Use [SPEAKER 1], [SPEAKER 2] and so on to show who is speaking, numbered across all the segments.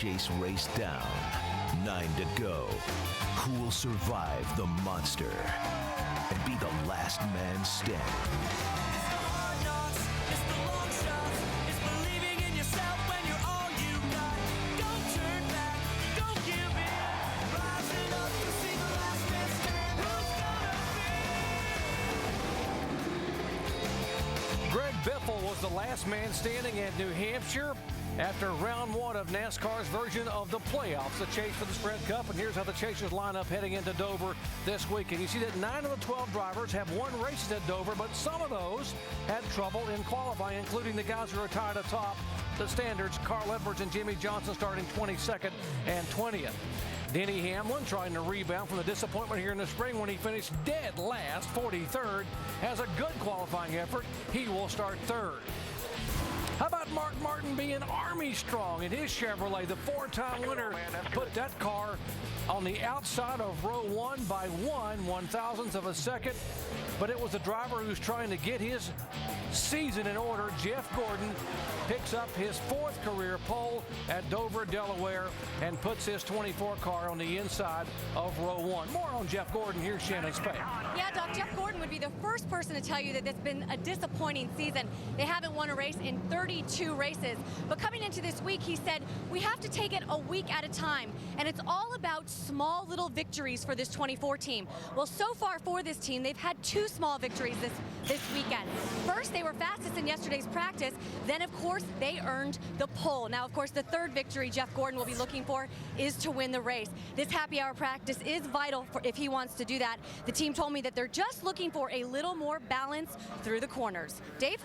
[SPEAKER 1] chase race down. 9 to go. Who will survive the monster and be the last man standing?
[SPEAKER 2] Biffle was the last man standing at New Hampshire after round one of NASCAR's version of the playoffs, the chase for the Sprint Cup. And here's how the chasers line up heading into Dover this week. And you see that 9 of the 12 drivers have won races at Dover, but some of those had trouble in qualifying, including the guys who are tied atop the standards. Carl Edwards and Jimmy Johnson starting 22nd and 20th. Denny Hamlin, trying to rebound from the disappointment here in the spring when he finished dead last, 43rd, has a good qualifying effort. He will start 3rd. How about Mark Martin being Army strong in his Chevrolet? The 4-time winner put that car on the outside of row 1 by 1/1000th of a second. But it was the driver who's trying to get his season in order. Jeff Gordon picks up his 4th career pole at Dover, Delaware, and puts his 24 car on the inside of row 1. More on Jeff Gordon. Here's Shannon Spade.
[SPEAKER 3] Yeah, Doc, Jeff Gordon would be the first person to tell you that it's been a disappointing season. They haven't won a race in 32 races. But coming into this week, he said, we have to take it a week at a time. And it's all about small little victories for this 24 team. Well, so far for this team, they've had 2 small victories this weekend. First, they were fastest in yesterday's practice. Then, of course, they earned the pole. Now, of course, the 3rd victory Jeff Gordon will be looking for is to win the race. This happy hour practice is vital if he wants to do that. The team told me that they're just looking for a little more balance through the corners. Dave?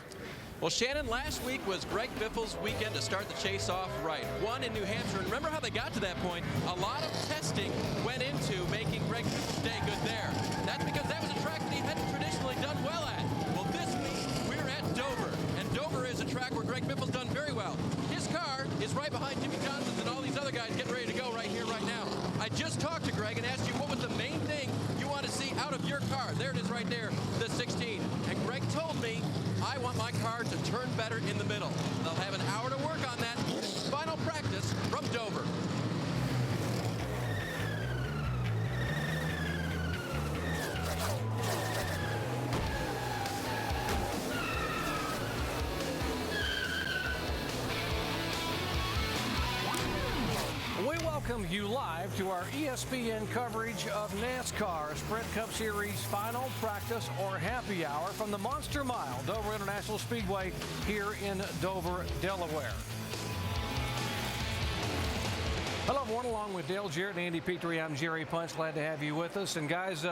[SPEAKER 4] Well, Shannon, last week was Greg Biffle's weekend to start the chase off right. Won in New Hampshire, and remember how they got to that point? A lot of testing went into making Greg Biffle's day good there. That's because that was a track that he hadn't traditionally done well at. Well, this week, we're at Dover, and Dover is a track where Greg Biffle's done very well. His car is right behind Jimmy Johnson's and all these other guys getting ready to go right here, right now. I just talked to Greg and asked you what was the main thing you want to see out of your car. There it is right there, the 16. And Greg told me, I want my car to turn better in the middle. They'll have an hour to work on that. Final practice from Dover.
[SPEAKER 2] We welcome you live to our ESPN coverage of NASCAR Sprint Cup Series final practice or happy hour from the Monster Mile, Dover International Speedway here in Dover, Delaware. Hello, everyone. Along with Dale Jarrett and Andy Petrie, I'm Jerry Punch. Glad to have you with us. And guys,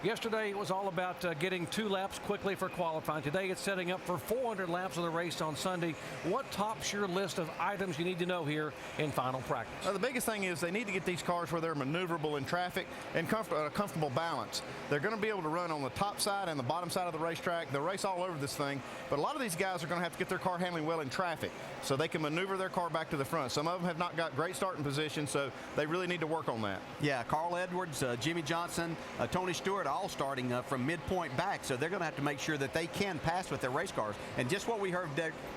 [SPEAKER 2] yesterday it was all about getting 2 laps quickly for qualifying. Today it's setting up for 400 laps of the race on Sunday. What tops your list of items you need to know here in final practice?
[SPEAKER 5] The biggest thing is they need to get these cars where they're maneuverable in traffic and a comfortable balance. They're going to be able to run on the top side and the bottom side of the racetrack. They'll race all over this thing, but a lot of these guys are going to have to get their car handling well in traffic so they can maneuver their car back to the front. Some of them have not got great starting positions, so they really need to work on that.
[SPEAKER 6] Yeah, Carl Edwards, Jimmy Johnson, Tony Stewart, all starting from midpoint back, so they're going to have to make sure that they can pass with their race cars. And just what we heard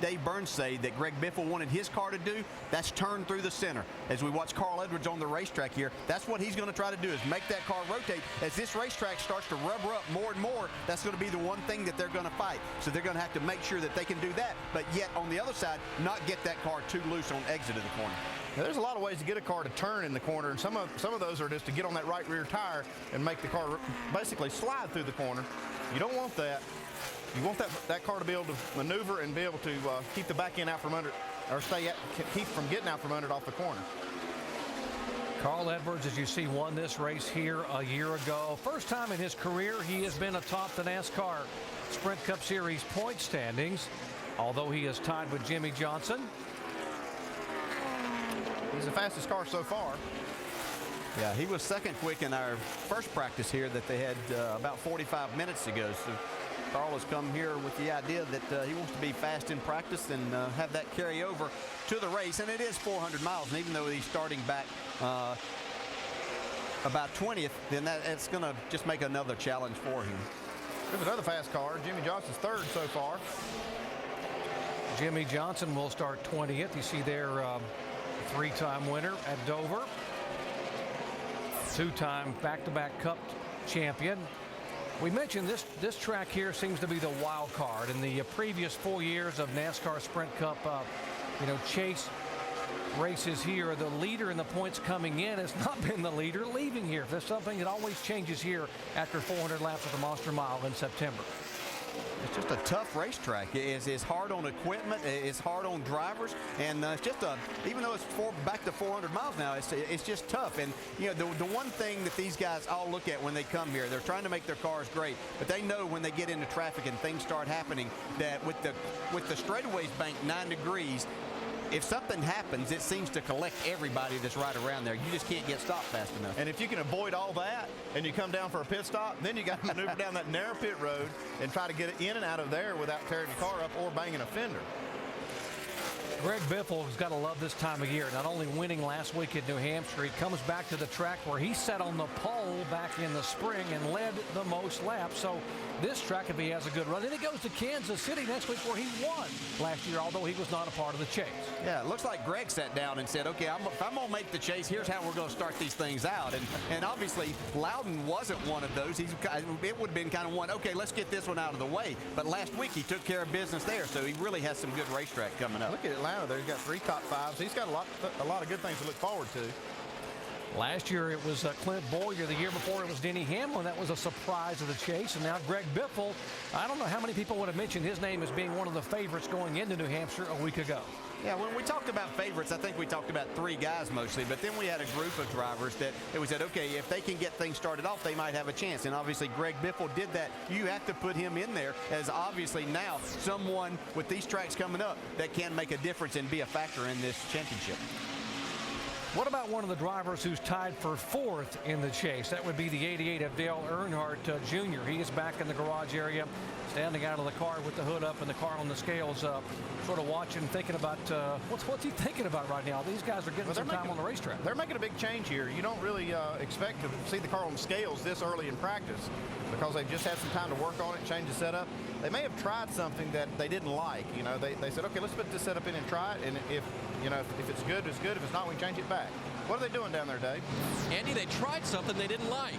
[SPEAKER 6] Dave Burns say that Greg Biffle wanted his car to do, that's turn through the center. As we watch Carl Edwards on the racetrack here, that's what he's going to try to do, is make that car rotate. As this racetrack starts to rubber up more and more, that's going to be the one thing that they're going to fight. So they're going to have to make sure that they can do that, but yet on the other side, not get that car too loose on exit of the corner.
[SPEAKER 5] Now, there's a lot of ways to get a car to turn in the corner, and some of those are just to get on that right rear tire and make the car basically slide through the corner. You don't want that. You want that car to be able to maneuver and be able to keep the back end out from under, or keep from getting out from under it off the corner.
[SPEAKER 2] Carl Edwards, as you see, won this race here a year ago. First time in his career he has been atop the NASCAR Sprint Cup Series point standings, although he is tied with Jimmy Johnson.
[SPEAKER 5] He's the fastest car so far.
[SPEAKER 6] Yeah, he was second quick in our first practice here that they had about 45 minutes ago. So Carl has come here with the idea that he wants to be fast in practice and have that carry over to the race. And it is 400 miles, and even though he's starting back about 20th, then it's going to just make another challenge for him.
[SPEAKER 5] There's another fast car. Jimmy Johnson's third so far.
[SPEAKER 2] Jimmy Johnson will start 20th. You see there three-time winner at Dover, two-time back-to-back Cup champion. We mentioned this track here seems to be the wild card. In the previous 4 years of NASCAR Sprint Cup, chase races here, the leader in the points coming in has not been the leader leaving here. There's something that always changes here after 400 laps of the Monster Mile in September.
[SPEAKER 6] It's just a tough racetrack. It's hard on equipment. It's hard on drivers, and it's just even though it's back to 400 miles now, it's just tough. And the one thing that these guys all look at when they come here, they're trying to make their cars great, but they know when they get into traffic and things start happening that with the straightaways banked 9 degrees, if something happens, it seems to collect everybody that's right around there. You just can't get stopped fast enough.
[SPEAKER 5] And if you can avoid all that and you come down for a pit stop, then you got to maneuver down that narrow pit road and try to get it in and out of there without tearing your car up or banging a fender.
[SPEAKER 2] Greg Biffle has got to love this time of year. Not only winning last week at New Hampshire, he comes back to the track where he sat on the pole back in the spring and led the most laps. So this track, if he has a good run, then he goes to Kansas City next week where he won last year, although he was not a part of the chase. Yeah,
[SPEAKER 6] it looks like Greg sat down and said, okay, if I'm going to make the chase, here's how we're going to start these things out. And obviously, Loudon wasn't one of those. It would have been kind of one, okay, let's get this one out of the way. But last week, he took care of business there, so he really has some good racetrack coming up.
[SPEAKER 5] Look at Atlanta there. He's got 3 top 5s. He's got a lot of good things to look forward to.
[SPEAKER 2] Last year it was Clint Bowyer. The year before it was Denny Hamlin. That was a surprise of the chase. And now Greg Biffle. I don't know how many people would have mentioned his name as being one of the favorites going into New Hampshire a week ago.
[SPEAKER 6] Yeah, when we talked about favorites, I think we talked about 3 guys mostly, but then we had a group of drivers that we said, okay, if they can get things started off, they might have a chance. And obviously Greg Biffle did that. You have to put him in there as obviously now someone with these tracks coming up that can make a difference and be a factor in this championship.
[SPEAKER 2] What about one of the drivers who's tied for 4th in the chase? That would be the 88 of Dale Earnhardt Jr. He is back in the garage area, standing out of the car with the hood up and the car on the scales, sort of watching, thinking about what's he thinking about right now? These guys are getting some time on the racetrack.
[SPEAKER 5] They're making a big change here. You don't really expect to see the car on the scales this early in practice because they've just had some time to work on it, change the setup. They may have tried something that they didn't like. They said, okay, let's put this setup in and try it, and if it's good, it's good. If it's not, we can change it back. What are they doing down there, Dave?
[SPEAKER 4] Andy, they tried something they didn't like.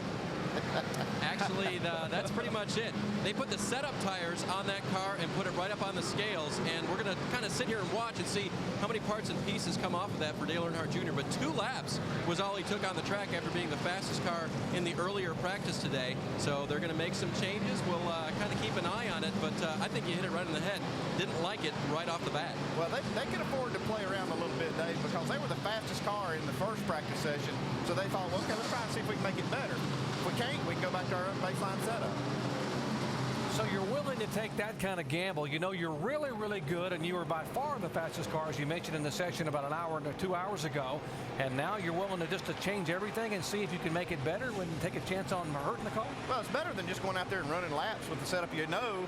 [SPEAKER 4] Actually, that's pretty much it. They put the setup tires on that car and put it right up on the scales, and we're going to kind of sit here and watch and see how many parts and pieces come off of that for Dale Earnhardt Jr. But 2 laps was all he took on the track after being the fastest car in the earlier practice today. So they're going to make some changes. We'll kind of keep an eye on it, but I think you hit it right in the head. Didn't like it right off the bat.
[SPEAKER 5] Well, they can afford to play around a little bit, Dave, because they were the fastest car in the first practice session. So they thought, well, okay, let's try and see if we can make it better. If we can't, we can go back to our baseline setup.
[SPEAKER 2] So you're willing to take that kind of gamble. You know you're really, really good, and you were by far the fastest car, as you mentioned in the session about an hour or 2 hours ago. And now you're willing to change everything and see if you can make it better when you take a chance on hurting the car?
[SPEAKER 5] Well, it's better than just going out there and running laps with the setup you know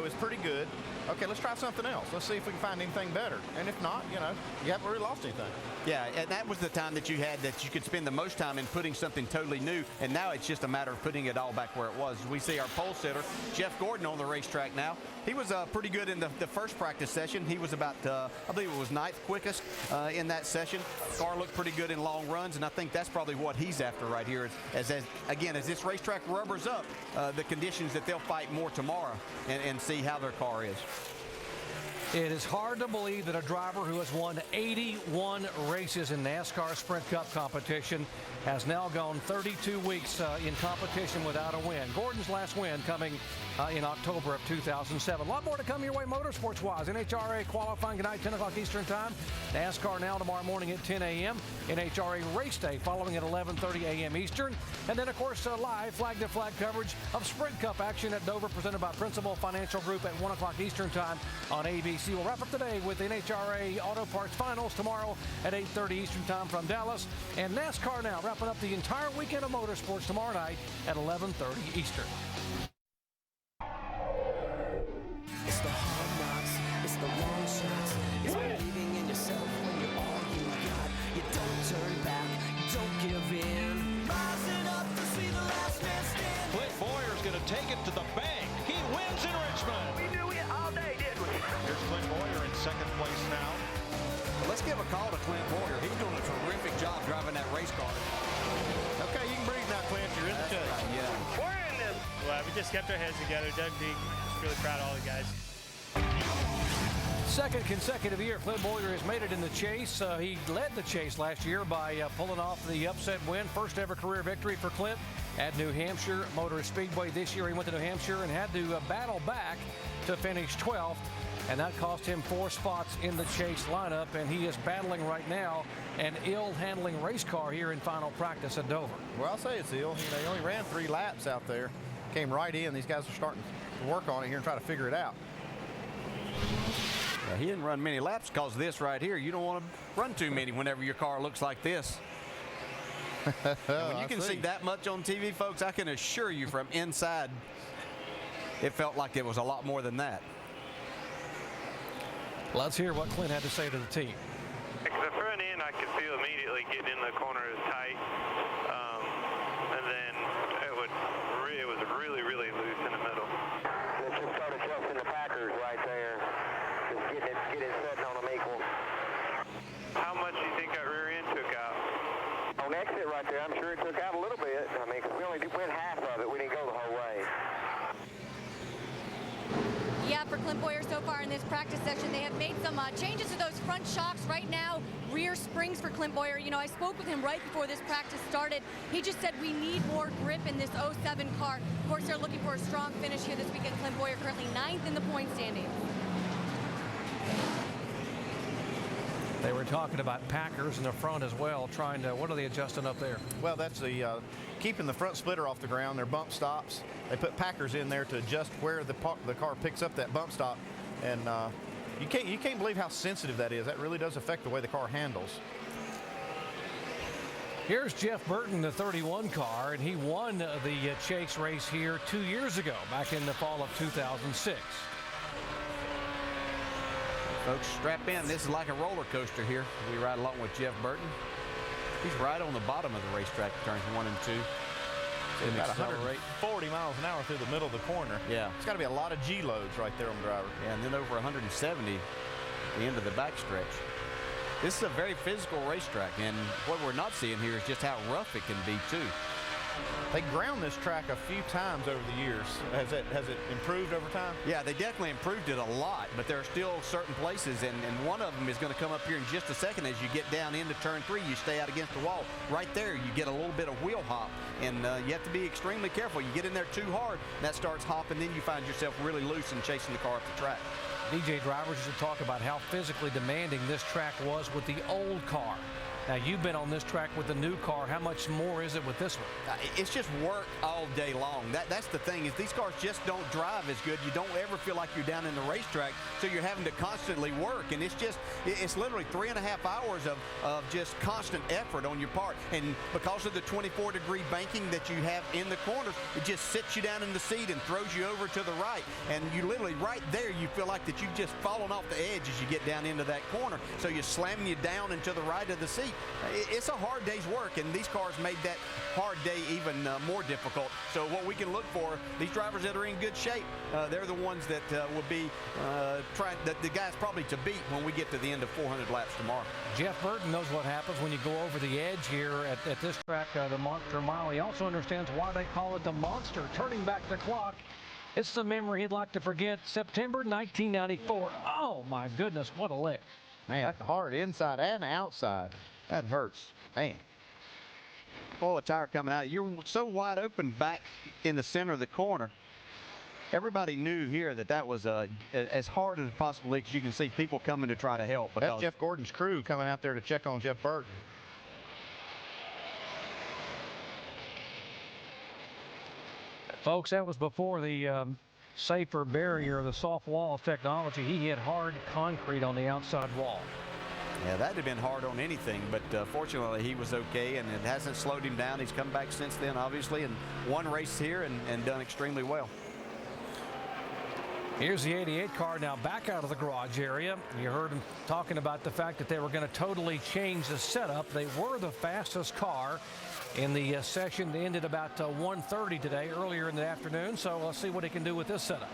[SPEAKER 5] is pretty good. Okay, let's try something else. Let's see if we can find anything better. And if not, you haven't really lost anything.
[SPEAKER 6] Yeah, and that was the time that you had that you could spend the most time in putting something totally new, and now it's just a matter of putting it all back where it was. We see our pole sitter, Jeff Gordon, on the racetrack now. He was pretty good in the first practice session. He was about, I believe it was 9th quickest in that session. Car looked pretty good in long runs, and I think that's probably what he's after right here. As this racetrack rubbers up, the conditions that they'll fight more tomorrow and see how their car is.
[SPEAKER 2] It is hard to believe that a driver who has won 81 races in NASCAR Sprint Cup competition has now gone 32 weeks in competition without a win. Gordon's last win coming in October of 2007. A lot more to come your way motorsports-wise. NHRA qualifying tonight, 10 o'clock Eastern Time. NASCAR now tomorrow morning at 10 a.m. NHRA race day following at 11:30 a.m. Eastern. And then, of course, live flag-to-flag coverage of Sprint Cup action at Dover presented by Principal Financial Group at 1 o'clock Eastern Time on ABC. We'll wrap up today with NHRA Auto Parts Finals tomorrow at 8:30 Eastern Time from Dallas. And NASCAR now wrapping up the entire weekend of motorsports tomorrow night at 11:30 Eastern.
[SPEAKER 7] It's the hard knocks, it's the long shots, it's believing in yourself when you're all you got. You don't turn back, you don't give in. Rising up to see the last man stand.
[SPEAKER 8] Clint Boyer's going to take it to the bank. He wins in Richmond.
[SPEAKER 9] We knew it all day, didn't we?
[SPEAKER 8] Here's Clint Bowyer in second place now.
[SPEAKER 6] Let's give a call to Clint Bowyer. He's going race car.
[SPEAKER 5] Okay, you can breathe now, Clint. You're in the chase.
[SPEAKER 6] Right, yeah.
[SPEAKER 9] We're in this. Well, we just kept our heads together, dug deep. Just really proud of all the guys.
[SPEAKER 2] Second consecutive year, Clint Bowyer has made it in the chase. He led the chase last year by pulling off the upset win. First ever career victory for Clint at New Hampshire Motor Speedway. This year he went to New Hampshire and had to battle back to finish 12th. And that cost him 4 spots in the chase lineup. And he is battling right now an ill-handling race car here in final practice at Dover.
[SPEAKER 5] Well, I'll say it's ill. They only ran 3 laps out there. Came right in. These guys are starting to work on it here and try to figure it out.
[SPEAKER 6] Yeah, he didn't run many laps because of this right here. You don't want to run too many whenever your car looks like this. When you can see that much on TV, folks, I can assure you from inside, it felt like it was a lot more than that.
[SPEAKER 2] Let's hear what Clint had to say to the team.
[SPEAKER 10] The front end, I could feel immediately getting in the corner is tight, and then it was really, really loose in the middle.
[SPEAKER 11] Let's just start adjusting the Packers right there. Just get it setting on them equal.
[SPEAKER 10] How much do you think that rear end took out?
[SPEAKER 11] On exit right there, I'm sure it took out a little bit. I mean, because we only went half of it. We didn't go the whole way.
[SPEAKER 3] Yeah, for Clint Bowyer so far in this practice session, they have made some changes to those front shocks. Right now, rear springs for Clint Bowyer. You know, I spoke with him right before this practice started. He just said we need more grip in this 07 car. Of course, they're looking for a strong finish here this weekend. Clint Bowyer currently 9th in the point standings.
[SPEAKER 2] They were talking about Packers in the front as well, trying to, what are they adjusting up there?
[SPEAKER 5] Well, that's the keeping the front splitter off the ground. They're bump stops. They put Packers in there to adjust where the car picks up that bump stop. And you can't believe how sensitive that is. That really does affect the way the car handles.
[SPEAKER 2] Here's Jeff Burton, the 31 car, and he won the chase race here 2 years ago, back in the fall of 2006.
[SPEAKER 6] Folks, strap in. This is like a roller coaster here. We ride along with Jeff Burton. He's right on the bottom of the racetrack, turns 1 and 2.
[SPEAKER 5] About 140 miles an hour through the middle of the corner.
[SPEAKER 6] Yeah.
[SPEAKER 5] It's got to be a lot of G loads right there on the driver.
[SPEAKER 6] Yeah, and then over 170 the end of the backstretch. This is a very physical racetrack, and what we're not seeing here is just how rough it can be too.
[SPEAKER 5] They ground this track a few times over the years. Has it improved over time?
[SPEAKER 6] Yeah, they definitely improved it a lot, but there are still certain places, and one of them is going to come up here in just a second. As you get down into turn 3, you stay out against the wall. Right there, you get a little bit of wheel hop, and you have to be extremely careful. You get in there too hard, and that starts hopping, then you find yourself really loose and chasing the car up the track.
[SPEAKER 2] DJ drivers used to talk about how physically demanding this track was with the old car. Now, you've been on this track with the new car. How much more is it with this one?
[SPEAKER 6] It's just work all day long. That's the thing, is these cars just don't drive as good. You don't ever feel like you're down in the racetrack, so you're having to constantly work. And it's literally 3.5 hours of just constant effort on your part. And because of the 24-degree banking that you have in the corners, it just sits you down in the seat and throws you over to the right. And you literally, right there, you feel like that you've just fallen off the edge as you get down into that corner. So you're slamming you down and to the right of the seat. It's a hard day's work, and these cars made that hard day even more difficult. So what we can look for, these drivers that are in good shape, they're the ones that will be the guys probably to beat when we get to the end of 400 laps tomorrow.
[SPEAKER 2] Jeff Burton knows what happens when you go over the edge here at this track, the Monster Mile. He also understands why they call it the Monster. Turning back the clock, it's the memory he'd like to forget. September 1994. Oh, my goodness, what a lick.
[SPEAKER 12] Man, that's hard inside and outside. That hurts. Man.
[SPEAKER 6] Oh, a tire coming out. You're so wide open back in the center of the corner. Everybody knew here that was as hard as possibly, because you can see people coming to try to help.
[SPEAKER 12] That's Jeff Gordon's crew coming out there to check on Jeff Burton.
[SPEAKER 2] Folks, that was before the safer barrier, the soft wall technology. He hit hard concrete on the outside wall.
[SPEAKER 6] Yeah, that'd have been hard on anything, but fortunately he was okay, and it hasn't slowed him down. He's come back since then, obviously, and won race here and done extremely well.
[SPEAKER 2] Here's the 88 car now back out of the garage area. You heard him talking about the fact that they were going to totally change the setup. They were the fastest car in the session. They ended about 1:30 today, earlier in the afternoon, so let's see what he can do with this setup.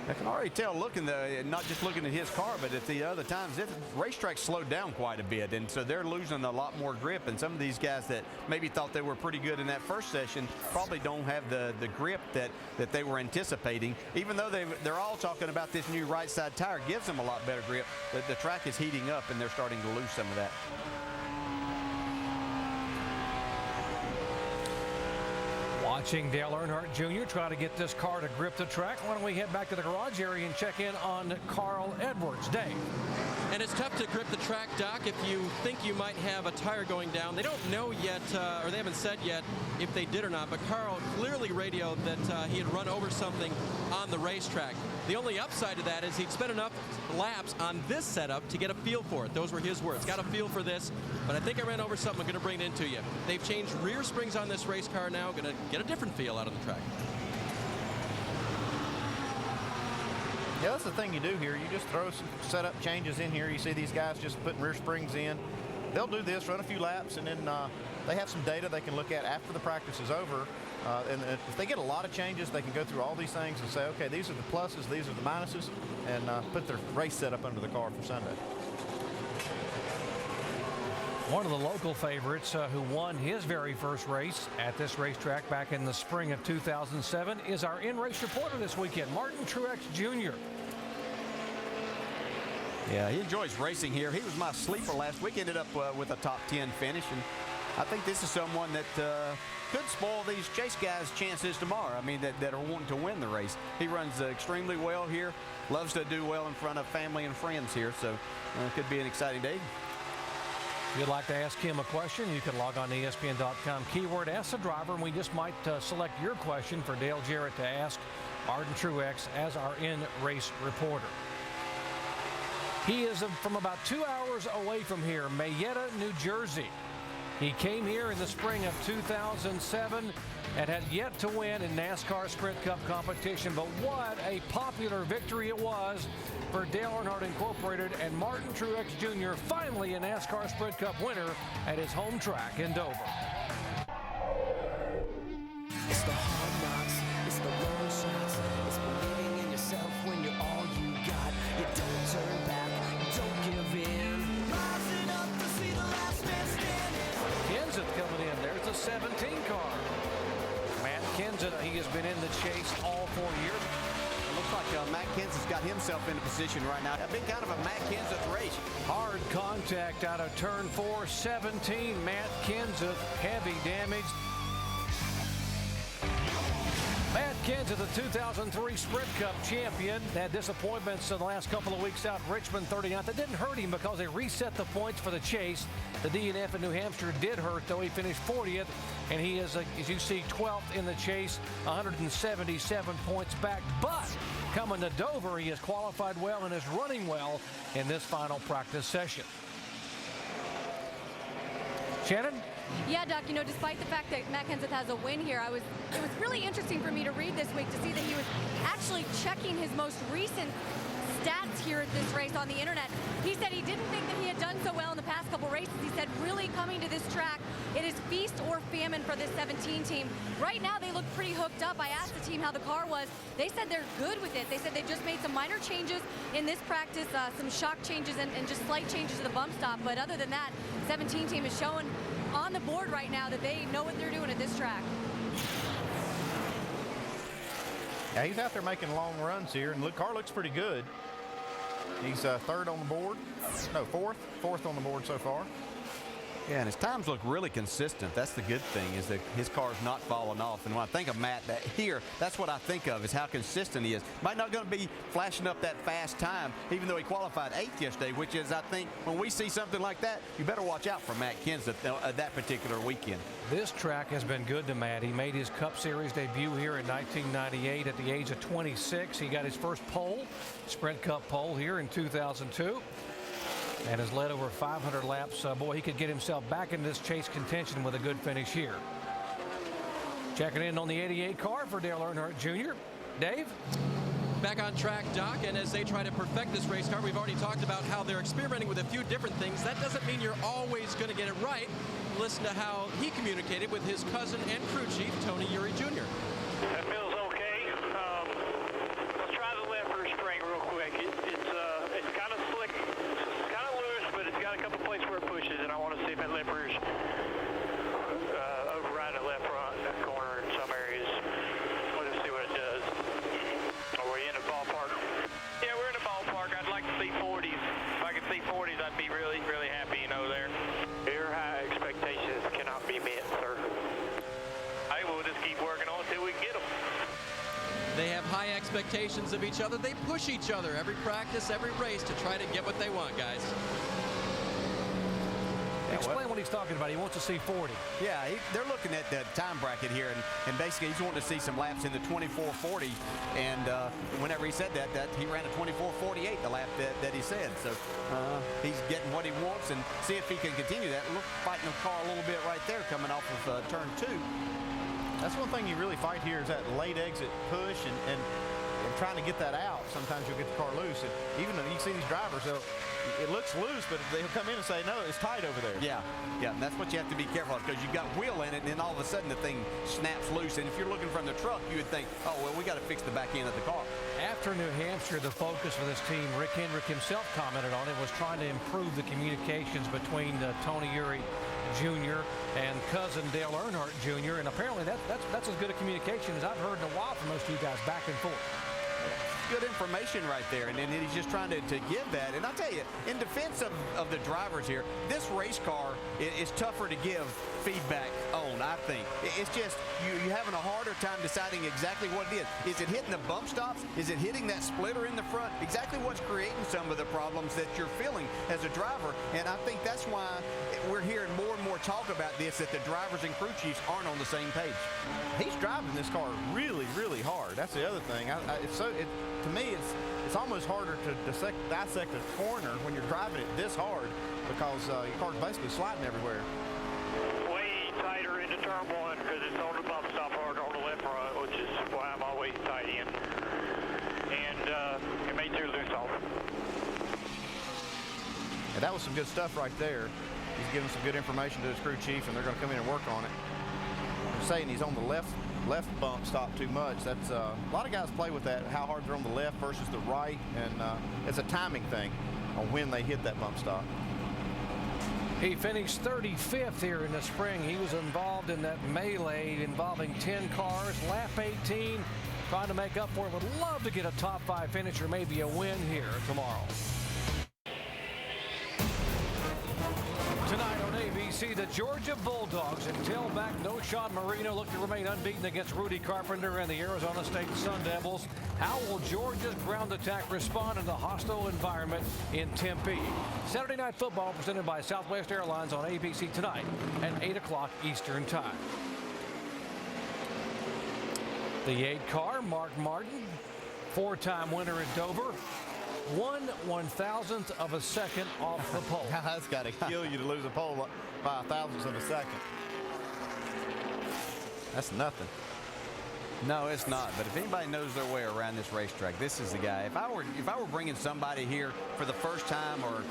[SPEAKER 6] I can already tell not just looking at his car, but at the other times, the racetrack slowed down quite a bit, and so they're losing a lot more grip. And some of these guys that maybe thought they were pretty good in that first session probably don't have the grip that they were anticipating. Even though they're all talking about this new right side tire gives them a lot better grip, the track is heating up and they're starting to lose some of that.
[SPEAKER 2] Watching Dale Earnhardt Jr. try to get this car to grip the track. Why don't we head back to the garage area and check in on Carl Edwards. Dave.
[SPEAKER 4] And it's tough to grip the track, Doc, if you think you might have a tire going down. They don't know yet, or they haven't said yet if they did or not, but Carl clearly radioed that he had run over something on the racetrack. The only upside to that is he'd spent enough laps on this setup to get a feel for it. Those were his words. Got a feel for this, but I think I ran over something. I'm going to bring it into you. They've changed rear springs on this race car now. Going to get a different feel out on the track.
[SPEAKER 5] Yeah, that's the thing you do here. You just throw some setup changes in here. You see these guys just putting rear springs in. They'll do this, run a few laps, and then they have some data they can look at after the practice is over. And if they get a lot of changes, they can go through all these things and say, okay, these are the pluses, these are the minuses, and put their race setup under the car for Sunday.
[SPEAKER 2] One of the local favorites who won his very first race at this racetrack back in the spring of 2007 is our in-race reporter this weekend, Martin Truex Jr.
[SPEAKER 6] Yeah, he enjoys racing here. He was my sleeper last week, ended up with a top 10 finish, and I think this is someone that could spoil these chase guys' chances tomorrow. I mean, that are wanting to win the race. He runs extremely well here, loves to do well in front of family and friends here, so it could be an exciting day.
[SPEAKER 2] If you'd like to ask him a question, you can log on to ESPN.com, keyword Ask the Driver, and we just might select your question for Dale Jarrett to ask Martin Truex as our in-race reporter. He is from about 2 hours away from here, Marietta, New Jersey. He came here in the spring of 2007 and had yet to win in NASCAR Sprint Cup competition, but what a popular victory it was for Dale Earnhardt Incorporated, and Martin Truex Jr. finally a NASCAR Sprint Cup winner at his home track in Dover.
[SPEAKER 7] It's the hard knocks, it's the long shots, it's believing in yourself when you're all you got. You don't turn back, don't give in. Rising up to see the last man standing.
[SPEAKER 2] Kenseth coming in. There's the 17 car. Matt Kenseth, he has been in the chase all 4 years.
[SPEAKER 6] Looks like Matt Kenseth's got himself in a position right now. It's been kind of a Matt Kenseth race.
[SPEAKER 2] Hard contact out of turn 4, 17. Matt Kenseth, heavy damage. Matt Kenseth, the 2003 Sprint Cup champion, had disappointments in the last couple of weeks out. Richmond 39th. That didn't hurt him because they reset the points for the chase. The DNF in New Hampshire did hurt, though. He finished 40th, and he is, as you see, 12th in the chase, 177 points back. But coming to Dover, he has qualified well and is running well in this final practice session. Shannon?
[SPEAKER 3] Yeah, Doc, you know, despite the fact that Matt Kenseth has a win here, it was really interesting for me to read this week to see that he was actually checking his most recent stats here at this race on the internet. He said he didn't think that he had done so well in the past couple races. He said really coming to this track, it is feast or famine for this 17 team. Right now they look pretty hooked up. I asked the team how the car was. They said they're good with it. They said they just made some minor changes in this practice, some shock changes and just slight changes to the bump stop. But other than that, 17 team is showing on the board right now that they know what they're doing at this track.
[SPEAKER 5] Yeah, he's out there making long runs here, and the car looks pretty good. He's third on the board. No, fourth on the board so far.
[SPEAKER 6] Yeah, and his times look really consistent. That's the good thing, is that his car's not falling off. And when I think of Matt here, that's what I think of, is how consistent he is. Might not going to be flashing up that fast time, even though he qualified 8th yesterday, which is, I think, when we see something like that, you better watch out for Matt Kenseth that particular weekend.
[SPEAKER 2] This track has been good to Matt. He made his Cup Series debut here in 1998 at the age of 26. He got his first pole, Sprint Cup pole, here in 2002. And has led over 500 laps. Boy, he could get himself back into this chase contention with a good finish here. Checking in on the 88 car for Dale Earnhardt Jr. Dave?
[SPEAKER 4] Back on track, Doc, and as they try to perfect this race car, we've already talked about how they're experimenting with a few different things. That doesn't mean you're always going to get it right. Listen to how he communicated with his cousin and crew chief, Tony Eury Jr.
[SPEAKER 10] That feels okay. Let's try the left rear overriding the left front in that corner in some areas. We'll just see what it does. Are we in the ballpark? Yeah, we're in the ballpark. I'd like to see 40s. If I could see 40s, I'd be really, really happy, you know, there. Your high expectations cannot be met, sir. Hey, we'll just keep working on it until we can get them.
[SPEAKER 4] They have high expectations of each other. They push each other every practice, every race to try to get what they want, guys.
[SPEAKER 2] Explain what he's talking about. He wants to see 40.
[SPEAKER 6] Yeah, they're looking at the time bracket here, and basically he's wanting to see some laps in the 24:40. And whenever he said that he ran a 24:48 the lap that he said. So he's getting what he wants, and see if he can continue that. Look, fighting the car a little bit right there coming off of turn 2.
[SPEAKER 5] That's one thing you really fight here is that late exit push and trying to get that out. Sometimes you'll get the car loose. And even though you see these drivers, it looks loose, but they'll come in and say, no, it's tight over there.
[SPEAKER 6] Yeah, and that's what you have to be careful of, because you've got wheel in it, and then all of a sudden the thing snaps loose. And if you're looking from the truck, you would think, oh, well, we got to fix the back end of the car.
[SPEAKER 2] After New Hampshire, the focus for this team, Rick Hendrick himself commented on it, was trying to improve the communications between Tony Eury Jr. and cousin Dale Earnhardt Jr. And apparently that's as good a communication as I've heard in a while from those two guys, back and forth.
[SPEAKER 6] Good information right there, and then he's just trying to give that. And I'll tell you, in defense of the drivers here, this race car is tougher to give feedback on, I think. It's just you're having a harder time deciding exactly what it is. Is it hitting the bump stops? Is it hitting that splitter in the front? Exactly what's creating some of the problems that you're feeling as a driver. And I think that's why we're hearing more and more talk about this, that the drivers and crew chiefs aren't on the same page.
[SPEAKER 5] He's driving this car really, really hard. That's the other thing. To me, it's almost harder to dissect a corner when you're driving it this hard, because your car's basically sliding everywhere.
[SPEAKER 10] Way tighter into turn 1 because it's on the bump stop hard on the left front, which is why I'm always tight in. And it made your loose off.
[SPEAKER 5] And that was some good stuff right there. He's giving some good information to his crew chief, and they're going to come in and work on it. I'm saying he's on the left bump stop too much. That's a lot of guys play with that, how hard they're on the left versus the right, and it's a timing thing on when they hit that bump stop.
[SPEAKER 2] He finished 35th here in the spring. He was involved in that melee involving 10 cars. Lap 18, trying to make up for it. Would love to get a top 5 finish or maybe a win here tomorrow. Tonight on ABC, the Georgia Bulldogs and tailback Noshawn Marino look to remain unbeaten against Rudy Carpenter and the Arizona State Sun Devils. How will Georgia's ground attack respond in the hostile environment in Tempe? Saturday Night Football presented by Southwest Airlines on ABC tonight at 8 o'clock Eastern Time. The 8 car, Mark Martin, 4-time winner at Dover. 1/1000th of a second off the pole.
[SPEAKER 5] That's got to kill you to lose a pole by 1/1000th of a second. That's nothing.
[SPEAKER 6] No, it's not. But if anybody knows their way around this racetrack, this is the guy. If I were bringing somebody here for the first time, or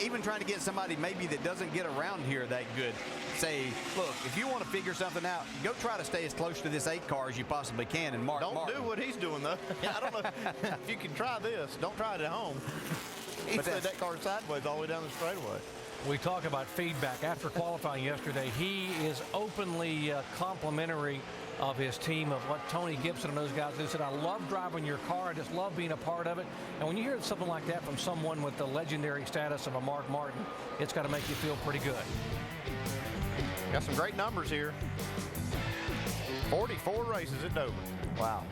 [SPEAKER 6] even trying to get somebody maybe that doesn't get around here that good, say, look, if you want to figure something out, go try to stay as close to this 8 car as you possibly can. And Martin.
[SPEAKER 5] Don't do what he's doing, though. I don't know if you can try this. Don't try it at home. He slid that car sideways all the way down the straightaway.
[SPEAKER 2] We talk about feedback. After qualifying yesterday, he is openly complimentary of his team, of what Tony Gibson and those guys do. Said, I love driving your car. I just love being a part of it. And when you hear something like that from someone with the legendary status of a Mark Martin, it's got to make you feel pretty good.
[SPEAKER 5] Got some great numbers here. 44 races at Dover.
[SPEAKER 6] Wow.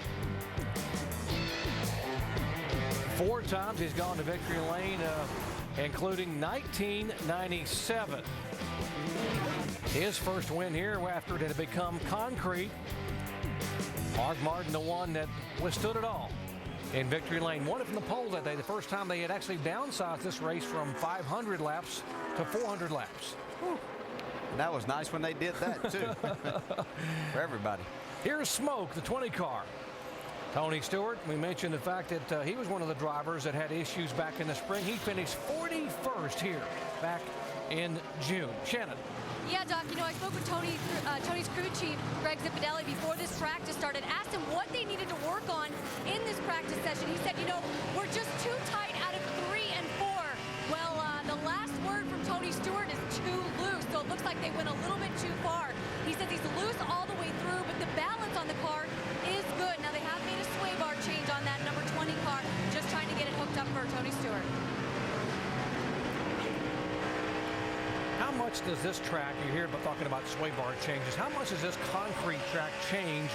[SPEAKER 2] 4 times he's gone to victory lane, including 1997. His first win here after it had become concrete. Mark Martin, the one that withstood it all in victory lane. Won it from the pole that day, the first time they had actually downsized this race from 500 laps to 400 laps.
[SPEAKER 6] Whew. That was nice when they did that, too, for everybody.
[SPEAKER 2] Here's Smoke, the 20 car. Tony Stewart, we mentioned the fact that he was one of the drivers that had issues back in the spring. He finished 41st here back in June. Shannon.
[SPEAKER 3] Yeah, Doc, you know, I spoke with Tony's crew chief, Greg Zippodelli, before this practice started, asked him what they needed to work on in this practice session. He said, you know, we're just too tight out of 3 and 4. Well, the last word from Tony Stewart is too loose, so it looks like they
[SPEAKER 2] much does this track, you hear about talking about sway bar changes, how much does this concrete track change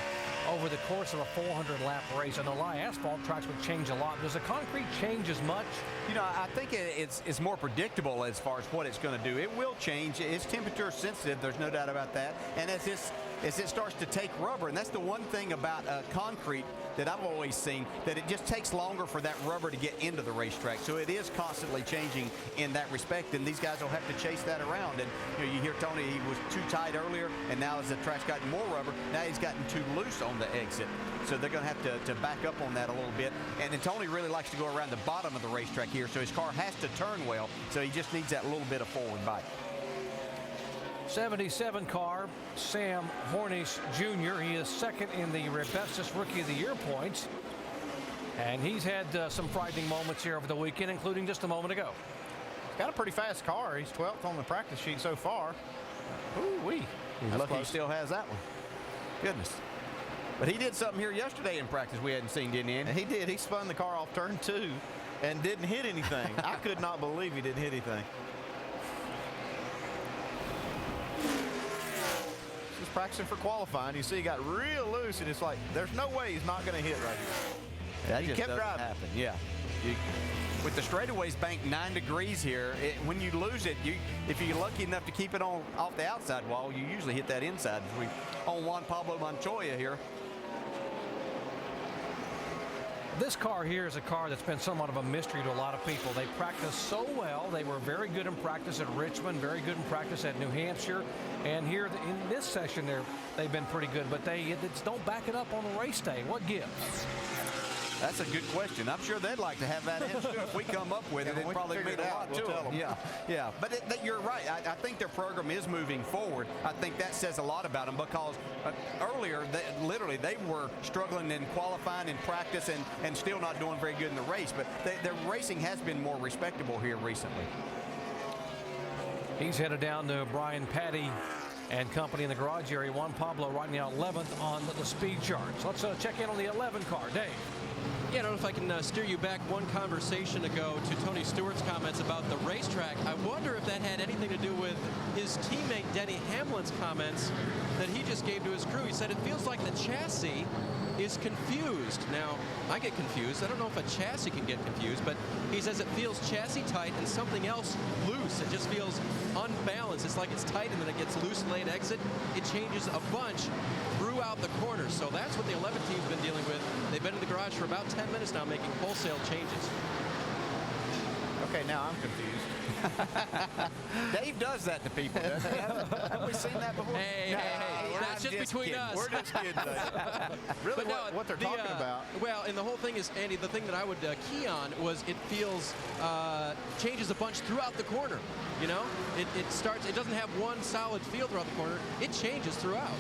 [SPEAKER 2] over the course of a 400-lap race? I know a lot of asphalt tracks would change a lot. Does the concrete change as much?
[SPEAKER 6] You know, I think it's more predictable as far as what it's going to do. It will change. It's temperature sensitive. There's no doubt about that. And as it starts to take rubber, and that's the one thing about concrete that I've always seen, that it just takes longer for that rubber to get into the racetrack. So it is constantly changing in that respect, and these guys will have to chase that around. And you know, you hear Tony, he was too tight earlier, and now as the track's gotten more rubber, now he's gotten too loose on the exit. So they're going to have to back up on that a little bit. And then Tony really likes to go around the bottom of the racetrack here, so his car has to turn well, so he just needs that little bit of forward bite.
[SPEAKER 2] 77 car, Sam Hornish Jr. He is second in the bestest Rookie of the Year points. And he's had some frightening moments here over the weekend, including just a moment ago.
[SPEAKER 5] He's got a pretty fast car. He's 12th on the practice sheet so far.
[SPEAKER 6] Ooh-wee. He's lucky he still has that one. Goodness. But he did something here yesterday in practice we hadn't seen, didn't he, Andy?
[SPEAKER 5] And he did. He spun the car off turn 2 and didn't hit anything. I could not believe he didn't hit anything. He's practicing for qualifying. You see he got real loose, and it's like there's no way he's not going to hit right here.
[SPEAKER 6] That
[SPEAKER 5] he
[SPEAKER 6] just
[SPEAKER 5] kept
[SPEAKER 6] doesn't
[SPEAKER 5] driving.
[SPEAKER 6] happen. Yeah. With the straightaways banked 9 degrees here, when you lose it, if you're lucky enough to keep it on off the outside wall, you usually hit that inside. On Juan Pablo Montoya here.
[SPEAKER 2] This car here is a car that's been somewhat of a mystery to a lot of people. They practiced so well. They were very good in practice at Richmond, very good in practice at New Hampshire. And here in this session, they've been pretty good, but they don't back it up on the race day. What gives?
[SPEAKER 6] That's a good question. I'm sure they'd like to have that answer. If we come up with it, it'd probably mean a lot to them. Yeah. But you're right. I think their program is moving forward. I think that says a lot about them because earlier, they were struggling in qualifying and practice and still not doing very good in the race. But their racing has been more respectable here recently.
[SPEAKER 2] He's headed down to Brian Patty and company in the garage area. Juan Pablo right now 11th on the speed charts. Let's check in on the 11 car. Dave.
[SPEAKER 4] Yeah, I don't know if I can steer you back one conversation ago to Tony Stewart's comments about the racetrack. I wonder if that had anything to do with his teammate Denny Hamlin's comments that he just gave to his crew. He said it feels like the chassis is confused. Now, I get confused. I don't know if a chassis can get confused, but he says it feels chassis tight and something else loose. It just feels unbalanced. It's like it's tight and then it gets loose late exit. It changes a bunch throughout the corners. So that's what the 11 team's been dealing with. They've been in the garage for about 10 minutes now making wholesale changes.
[SPEAKER 5] Okay, now I'm confused.
[SPEAKER 6] Dave does that to people, doesn't he? Haven't we seen that before?
[SPEAKER 4] Hey, that's just between us.
[SPEAKER 5] We're just kidding. Really, what they're talking about.
[SPEAKER 4] Well, and the whole thing is, Andy, the thing that I would key on was it feels changes a bunch throughout the corner. You know, it doesn't have one solid feel throughout the corner. It changes throughout.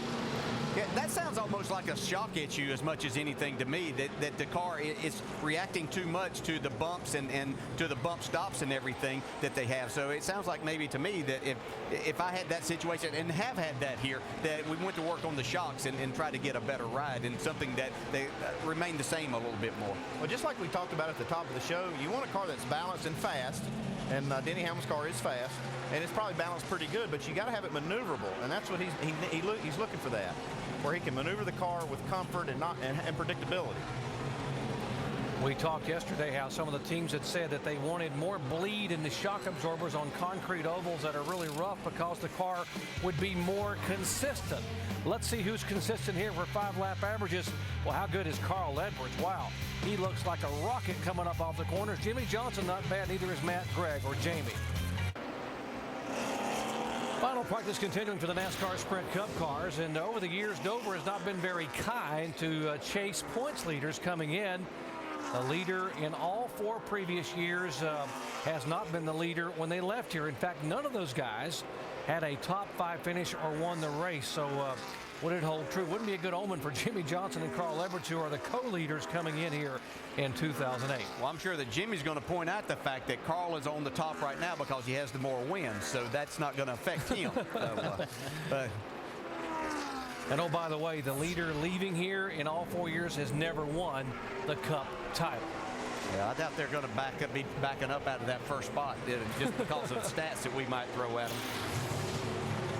[SPEAKER 6] Yeah, that sounds almost like a shock issue as much as anything to me, that the car is reacting too much to the bumps and to the bump stops and everything that they have. So it sounds like maybe to me that if I had that situation and have had that here, that we went to work on the shocks and try to get a better ride and something that they remain the same a little bit more.
[SPEAKER 5] Well, just like we talked about at the top of the show, you want a car that's balanced and fast, and Denny Hamlin's car is fast, and it's probably balanced pretty good, but you got to have it maneuverable, and that's what he's looking for, that, where he can maneuver the car with comfort and predictability.
[SPEAKER 2] We talked yesterday how some of the teams had said that they wanted more bleed in the shock absorbers on concrete ovals that are really rough because the car would be more consistent. Let's see who's consistent here for 5-lap averages. Well, how good is Carl Edwards? Wow, he looks like a rocket coming up off the corners. Jimmy Johnson not bad, neither is Matt Gregg or Jamie. Final practice continuing for the NASCAR Sprint Cup cars, and over the years Dover has not been very kind to chase points leaders coming in. The leader in all 4 previous years has not been the leader when they left here. In fact, none of those guys had a top 5 finish or won the race. So would it hold true? Wouldn't be a good omen for Jimmy Johnson and Carl Edwards, who are the co-leaders coming in here in 2008.
[SPEAKER 6] Well, I'm sure that Jimmy's going to point out the fact that Carl is on the top right now because he has the more wins, so that's not going to affect him.
[SPEAKER 2] And oh, by the way, the leader leaving here in all 4 years has never won the Cup title.
[SPEAKER 6] Yeah, I doubt they're going to be backing up out of that first spot just because of the stats that we might throw at them.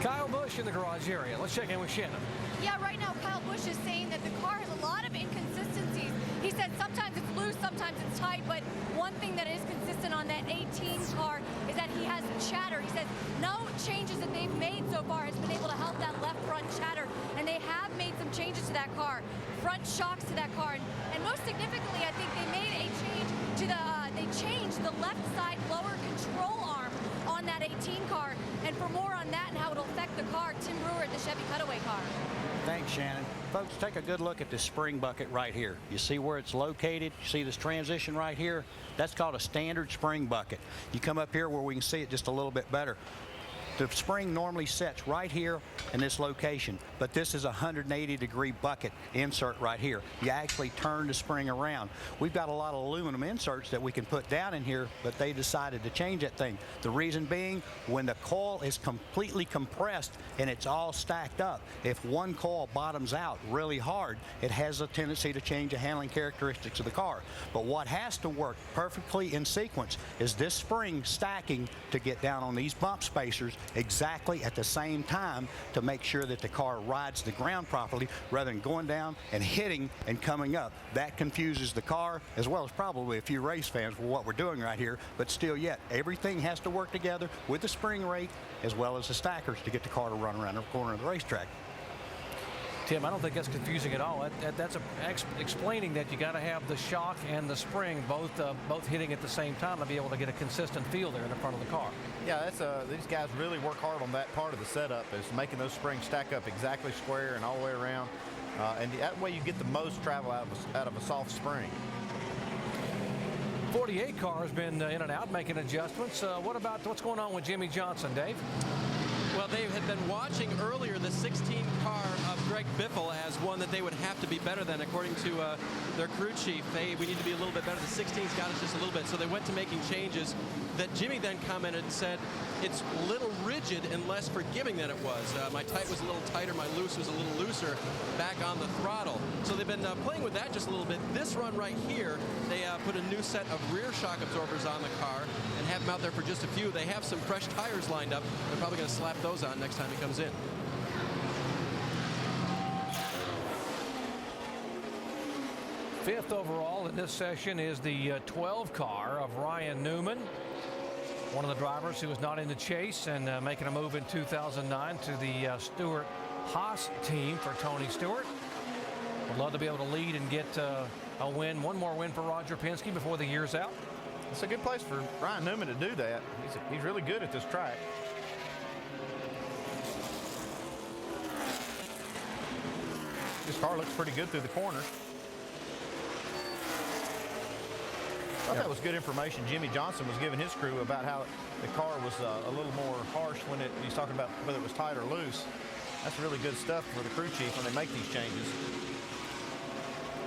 [SPEAKER 2] Kyle Busch in the garage area. Let's check in with Shannon.
[SPEAKER 3] Yeah, right now Kyle Busch is saying that the car has a lot of inconsistencies. He said sometimes it's loose, sometimes it's tight, but one thing that is consistent on that 18 car is that he has chatter. He says no changes that they've made so far has been able to help that left front chatter, and they have made some changes to that car, front shocks to that car, and most significantly, I think they made a change to they changed the left side lower control arm on that 18 car. And for more on that and how it'll affect the car, Tim Brewer, the Chevy Cutaway car.
[SPEAKER 13] Thanks, Shannon. Folks, take a good look at this spring bucket right here. You see where it's located? You see this transition right here? That's called a standard spring bucket. You come up here where we can see it just a little bit better. The spring normally sets right here in this location, but this is a 180-degree bucket insert right here. You actually turn the spring around. We've got a lot of aluminum inserts that we can put down in here, but they decided to change that thing. The reason being, when the coil is completely compressed and it's all stacked up, if one coil bottoms out really hard, it has a tendency to change the handling characteristics of the car. But what has to work perfectly in sequence is this spring stacking to get down on these bump spacers exactly at the same time to make sure that the car rides the ground properly rather than going down and hitting and coming up. That confuses the car as well as probably a few race fans for what we're doing right here, but still yet everything has to work together with the spring rate as well as the stackers to get the car to run around the corner of the racetrack.
[SPEAKER 2] Tim, I don't think that's confusing at all. That's explaining that you got to have the shock and the spring both hitting at the same time to be able to get a consistent feel there in the front of the car.
[SPEAKER 5] Yeah, that's these guys really work hard on that part of the setup, is making those springs stack up exactly square and all the way around, and that way you get the most travel out of a soft spring.
[SPEAKER 2] 48 car has been in and out making adjustments. What about what's going on with Jimmy Johnson, Dave?
[SPEAKER 4] Well, they had been watching earlier the 16 car of Greg Biffle as one that they would have to be better than, according to their crew chief. We need to be a little bit better. The 16's got us just a little bit. So they went to making changes that Jimmy then commented and said, it's a little rigid and less forgiving than it was. My tight was a little tighter. My loose was a little looser back on the throttle. So they've been playing with that just a little bit. This run right here, they put a new set of rear shock absorbers on the car and have them out there for just a few. They have some fresh tires lined up. They're probably going to slap those on next time he comes in.
[SPEAKER 2] Fifth overall in this session is the 12 car of Ryan Newman, one of the drivers who was not in the chase and making a move in 2009 to the Stewart Haas team for Tony Stewart. Would love to be able to lead and get a win, one more win for Roger Penske before the year's out.
[SPEAKER 5] It's a good place for Ryan Newman to do that. He's really good at this track. This car looks pretty good through the corners. I thought that was good information Jimmy Johnson was giving his crew about how the car was a little more harsh when he's talking about whether it was tight or loose. That's really good stuff for the crew chief when they make these changes.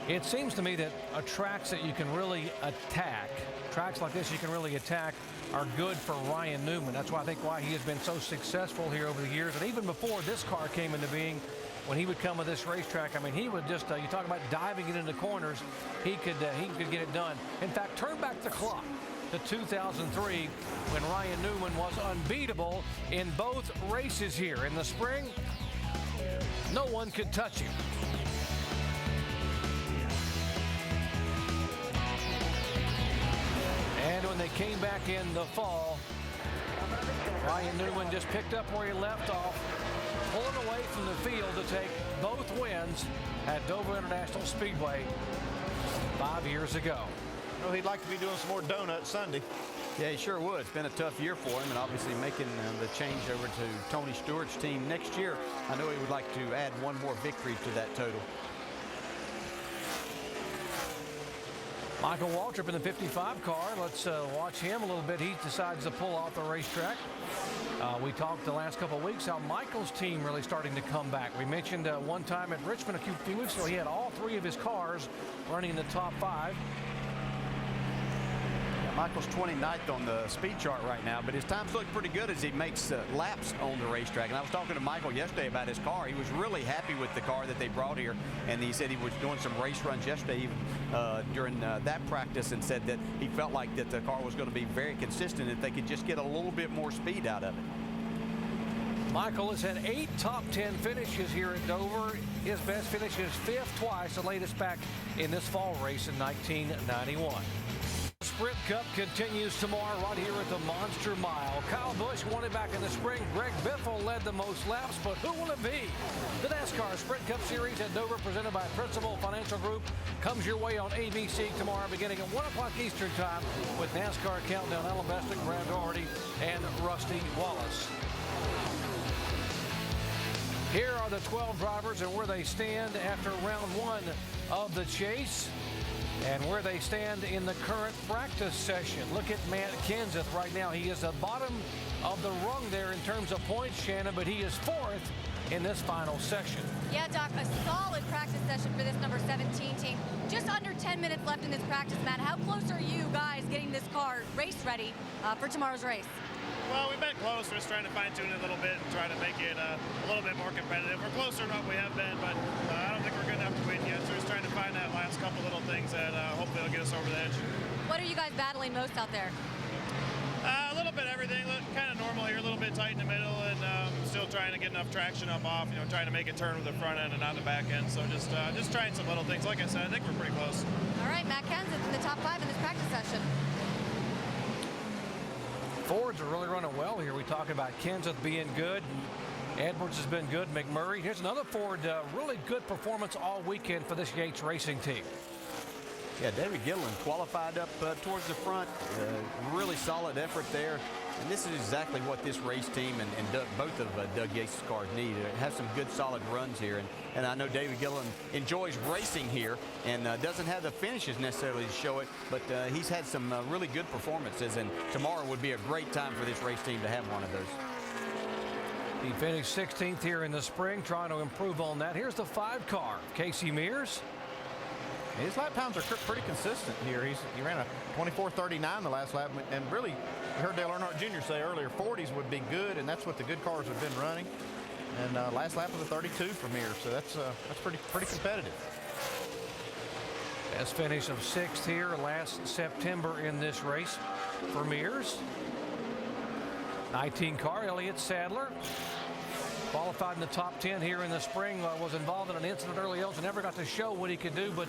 [SPEAKER 2] It seems to me that tracks that you can really attack, tracks like this you can really attack, are good for Ryan Newman. That's why I think he has been so successful here over the years. And even before this car came into being, when he would come to this racetrack, I mean, he would just, you talk about diving it into corners, he could get it done. In fact, turn back the clock to 2003 when Ryan Newman was unbeatable in both races here. In the spring, no one could touch him. And when they came back in the fall, Ryan Newman just picked up where he left off, pulling away from the field to take both wins at Dover International Speedway 5 years ago.
[SPEAKER 5] Well, he'd like to be doing some more donuts Sunday.
[SPEAKER 6] Yeah, he sure would. It's been a tough year for him, and obviously making the change over to Tony Stewart's team next year, I know he would like to add one more victory to that total.
[SPEAKER 2] Michael Waltrip in the 55 car. Let's watch him a little bit. He decides to pull off the racetrack. We talked the last couple of weeks how Michael's team really starting to come back. We mentioned one time at Richmond a few weeks ago, he had all three of his cars running in the top 5.
[SPEAKER 6] Michael's 29th on the speed chart right now, but his times look pretty good as he makes laps on the racetrack. And I was talking to Michael yesterday about his car. He was really happy with the car that they brought here, and he said he was doing some race runs yesterday even during that practice, and said that he felt like that the car was going to be very consistent if they could just get a little bit more speed out of it.
[SPEAKER 2] Michael has had 8 top 10 finishes here at Dover. His best finish is 5th twice, the latest back in this fall race in 1991. Sprint Cup continues tomorrow right here at the Monster Mile. Kyle Busch won it back in the spring. Greg Biffle led the most laps, but who will it be? The NASCAR Sprint Cup Series at Dover, presented by Principal Financial Group, comes your way on ABC tomorrow beginning at 1 o'clock Eastern Time with NASCAR Countdown, Alan Bestick, Brad Doherty, and Rusty Wallace. Here are the 12 drivers and where they stand after round 1 of the chase and where they stand in the current practice session. Look at Matt Kenseth right now. He is the bottom of the rung there in terms of points, Shannon, but he is 4th in this final session.
[SPEAKER 3] Yeah, Doc, a solid practice session for this number 17 team. Just under 10 minutes left in this practice, Matt. How close are you guys getting this car race ready for tomorrow's race?
[SPEAKER 9] Well, we've been close. We're just trying to fine-tune it a little bit and try to make it a little bit more competitive. We're closer than what we have been, but I don't think we're good enough to win yet. So we're just trying to find that last couple little things that hopefully will get us over the edge.
[SPEAKER 3] What are you guys battling most out there?
[SPEAKER 9] A little bit everything. Kind of normal here, a little bit tight in the middle, and still trying to get enough traction up off. You know, trying to make it turn with the front end and not the back end. So just trying some little things. Like I said, I think we're pretty close.
[SPEAKER 3] All right, Matt Kenseth in the top 5 in this practice session.
[SPEAKER 2] Fords are really running well here. We talk about Kenseth being good. Edwards has been good. McMurray. Here's another Ford. Really good performance all weekend for this Yates Racing team.
[SPEAKER 6] Yeah, David Gilliland qualified up towards the front. Really solid effort there. And this is exactly what this race team and both of Doug Yates' cars need. Have some good, solid runs here. And I know David Gilliland enjoys racing here and doesn't have the finishes necessarily to show it, but he's had some really good performances. And tomorrow would be a great time for this race team to have one of those.
[SPEAKER 2] He finished 16th here in the spring, trying to improve on that. Here's the 5 car, Casey Mears.
[SPEAKER 5] His lap times are pretty consistent here. He ran a 24:39 the last lap, and really, you heard Dale Earnhardt Jr. say earlier, 40s would be good, and that's what the good cars have been running. And last lap was a 32 for Mears, so that's pretty competitive.
[SPEAKER 2] Best finish of 6th here last September in this race for Mears. 19 car, Elliott Sadler. Qualified in the top 10 here in the spring, was involved in an incident early on, so never got to show what he could do, but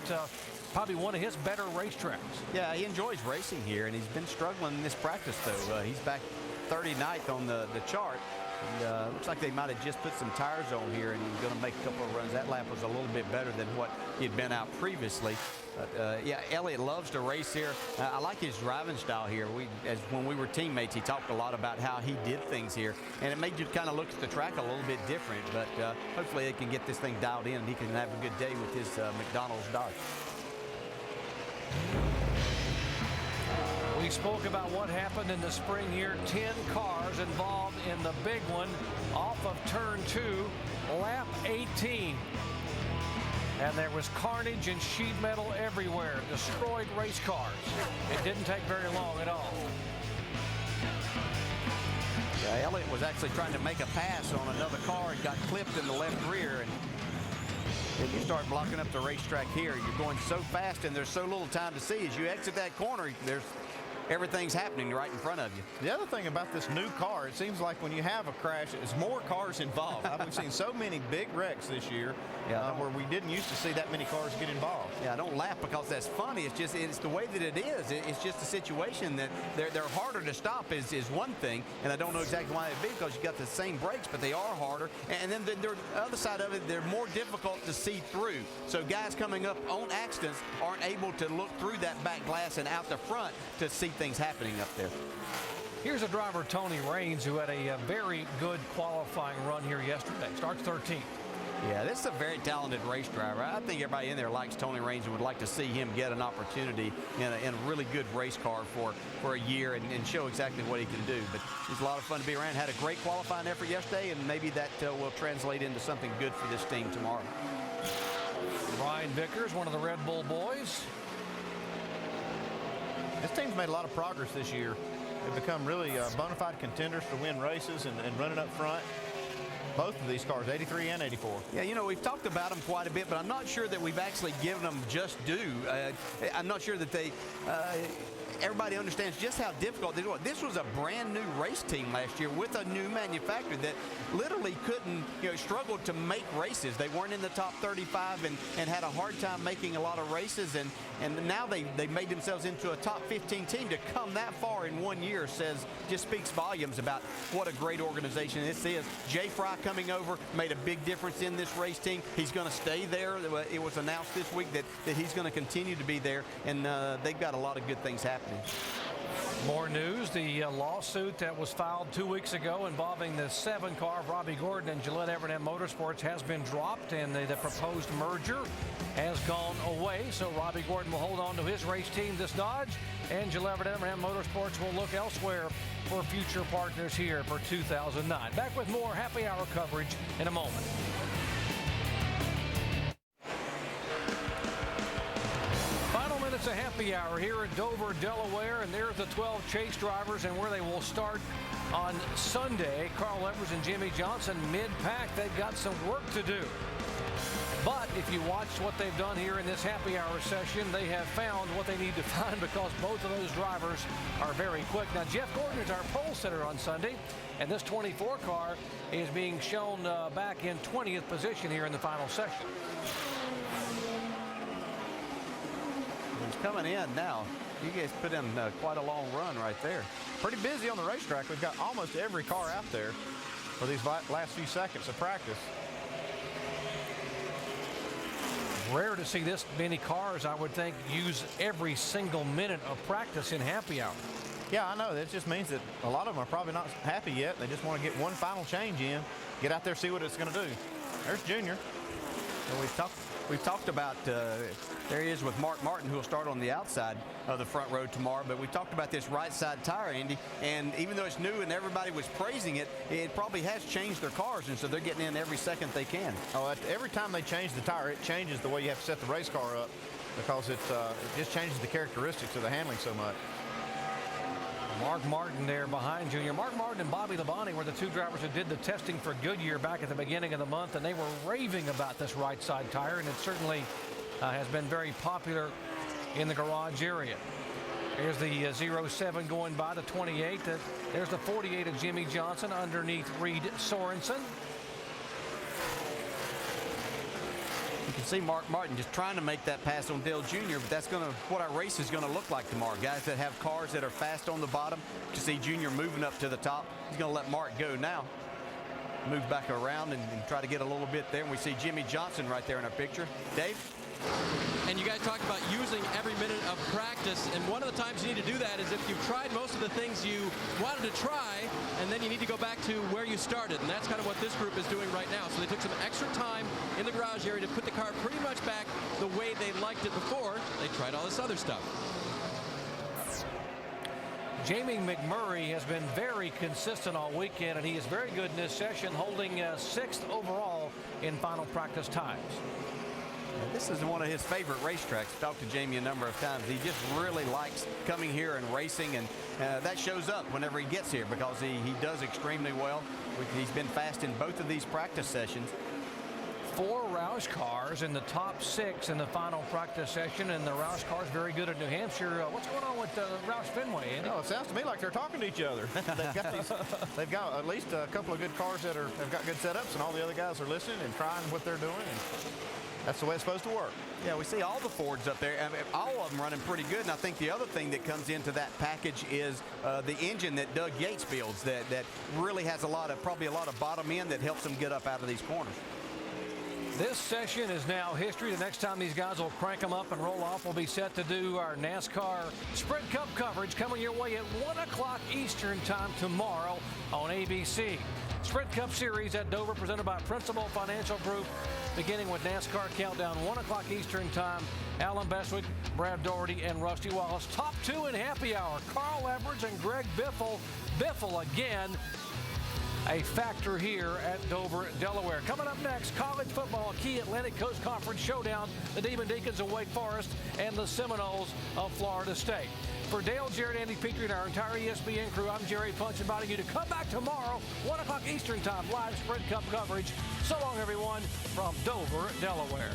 [SPEAKER 2] probably one of his better racetracks.
[SPEAKER 6] Yeah, he enjoys racing here, and he's been struggling in this practice, though. He's back 39th on the chart. And, looks like they might have just put some tires on here and he's going to make a couple of runs. That lap was a little bit better than what he'd been out previously. But, yeah, Elliott loves to race here. I like his driving style here. When we were teammates, he talked a lot about how he did things here, and it made you kind of look at the track a little bit different. But hopefully they can get this thing dialed in and he can have a good day with his McDonald's Dodge.
[SPEAKER 2] We spoke about what happened in the spring here. 10 cars involved in the big one off of turn 2, lap 18. And there was carnage and sheet metal everywhere. Destroyed race cars. It didn't take very long at all.
[SPEAKER 6] Yeah, Elliott was actually trying to make a pass on another car and got clipped in the left rear. And if you start blocking up the racetrack here, you're going so fast and there's so little time to see. As you exit that corner, everything's happening right in front of you.
[SPEAKER 5] The other thing about this new car, it seems like when you have a crash, there's more cars involved. We've seen so many big wrecks this year where we didn't used to see that many cars get involved.
[SPEAKER 6] Yeah, don't laugh because that's funny. It's the way that it is. It's just a situation that they're harder to stop is one thing, and I don't know exactly why it'd be because you got the same brakes, but they are harder. And then the other side of it, they're more difficult to see through. So guys coming up on accidents aren't able to look through that back glass and out the front to see things happening up there.
[SPEAKER 2] Here's a driver, Tony Raines, who had a very good qualifying run here yesterday. Starts 13th.
[SPEAKER 6] Yeah, this is a very talented race driver. I think everybody in there likes Tony Raines and would like to see him get an opportunity in a really good race car for a year and show exactly what he can do. But he's a lot of fun to be around. Had a great qualifying effort yesterday, and maybe that will translate into something good for this team tomorrow.
[SPEAKER 2] Ryan Vickers, one of the Red Bull boys.
[SPEAKER 5] This team's made a lot of progress this year. They've become really bona fide contenders to win races and running up front. Both of these cars, 83 and 84.
[SPEAKER 6] Yeah, you know, we've talked about them quite a bit, but I'm not sure that we've actually given them just due. I'm not sure that they everybody understands just how difficult this was. This was a brand new race team last year with a new manufacturer that literally couldn't, struggled to make races. They weren't in the top 35 and had a hard time making a lot of races. And now they made themselves into a top 15 team. To come that far in 1 year just speaks volumes about what a great organization this is. Jay Fry coming over made a big difference in this race team. He's going to stay there. It was announced this week that he's going to continue to be there, and they've got a lot of good things happening.
[SPEAKER 2] More news, the lawsuit that was filed 2 weeks ago involving the 7 car of Robbie Gordon and Gillette Evernham Motorsports has been dropped, and the proposed merger has gone away. So Robbie Gordon will hold on to his race team, this Dodge, and Gillette Evernham Motorsports will look elsewhere for future partners here for 2009. Back with more happy hour coverage in a moment. It's a happy hour here at Dover, Delaware, and there's the 12 chase drivers and where they will start on Sunday. Carl Edwards and Jimmy Johnson mid-pack. They've got some work to do. But if you watch what they've done here in this happy hour session, they have found what they need to find because both of those drivers are very quick. Now, Jeff Gordon is our pole sitter on Sunday, and this 24 car is being shown back in 20th position here in the final session.
[SPEAKER 6] He's coming in now. You guys put in quite a long run right there.
[SPEAKER 5] Pretty busy on the racetrack. We've got almost every car out there for these last few seconds of practice.
[SPEAKER 2] Rare to see this many cars, I would think, use every single minute of practice in happy hour.
[SPEAKER 5] Yeah, I know. That just means that a lot of them are probably not happy yet. They just want to get one final change in, get out there, see what it's going to do. There's Junior.
[SPEAKER 6] Well, we've talked about, there he is with Mark Martin, who will start on the outside of the front row tomorrow. But we talked about this right side tire, Andy, and even though it's new and everybody was praising it, it probably has changed their cars, and so they're getting in every second they can.
[SPEAKER 5] Oh, every time they change the tire, it changes the way you have to set the race car up because it just changes the characteristics of the handling so much.
[SPEAKER 2] Mark Martin there behind Junior. Mark Martin and Bobby Labonte were the two drivers who did the testing for Goodyear back at the beginning of the month, and they were raving about this right side tire, and it certainly has been very popular in the garage area. There's the 07 going by the 28. There's the 48 of Jimmy Johnson underneath Reed Sorensen.
[SPEAKER 6] You can see Mark Martin just trying to make that pass on Dale Jr., but that's what our race is going to look like tomorrow. Guys that have cars that are fast on the bottom. You can see Jr. moving up to the top. He's going to let Mark go now. Move back around and try to get a little bit there. And we see Jimmy Johnson right there in our picture. Dave?
[SPEAKER 4] And you guys talked about using every minute of practice, and one of the times you need to do that is if you've tried most of the things you wanted to try, and then you need to go back to where you started, and that's kind of what this group is doing right now. So they took some extra time in the garage area to put the car pretty much back the way they liked it before. They tried all this other stuff.
[SPEAKER 2] Jamie McMurray has been very consistent all weekend, and he is very good in this session, holding 6th overall in final practice times.
[SPEAKER 6] This is one of his favorite racetracks. I've talked to Jamie a number of times. He just really likes coming here and racing, and that shows up whenever he gets here because he does extremely well. He's been fast in both of these practice sessions.
[SPEAKER 2] 4 Roush cars in the top 6 in the final practice session, and the Roush cars very good at New Hampshire. What's going on with Roush Fenway, Andy?
[SPEAKER 5] Oh, it sounds to me like they're talking to each other. They've got at least a couple of good cars that have got good setups, and all the other guys are listening and trying what they're doing. And that's the way it's supposed to work.
[SPEAKER 6] Yeah, we see all the Fords up there. I mean, all of them running pretty good. And I think the other thing that comes into that package is the engine that Doug Yates builds that really has probably a lot of bottom end that helps them get up out of these corners.
[SPEAKER 2] This session is now history. The next time these guys will crank them up and roll off, we'll be set to do our NASCAR Sprint Cup coverage coming your way at 1 o'clock Eastern time tomorrow on ABC. Sprint Cup Series at Dover presented by Principal Financial Group, beginning with NASCAR Countdown, 1 o'clock Eastern time. Alan Bestwick, Brad Doherty, and Rusty Wallace. Top 2 in happy hour, Carl Edwards and Greg Biffle. Biffle again, a factor here at Dover, Delaware. Coming up next, college football, key Atlantic Coast Conference showdown, the Demon Deacons of Wake Forest and the Seminoles of Florida State. For Dale, Jared, Andy Petrie, and our entire ESPN crew, I'm Jerry Punch, inviting you to come back tomorrow, 1 o'clock Eastern time, live Sprint Cup coverage. So long, everyone, from Dover, Delaware.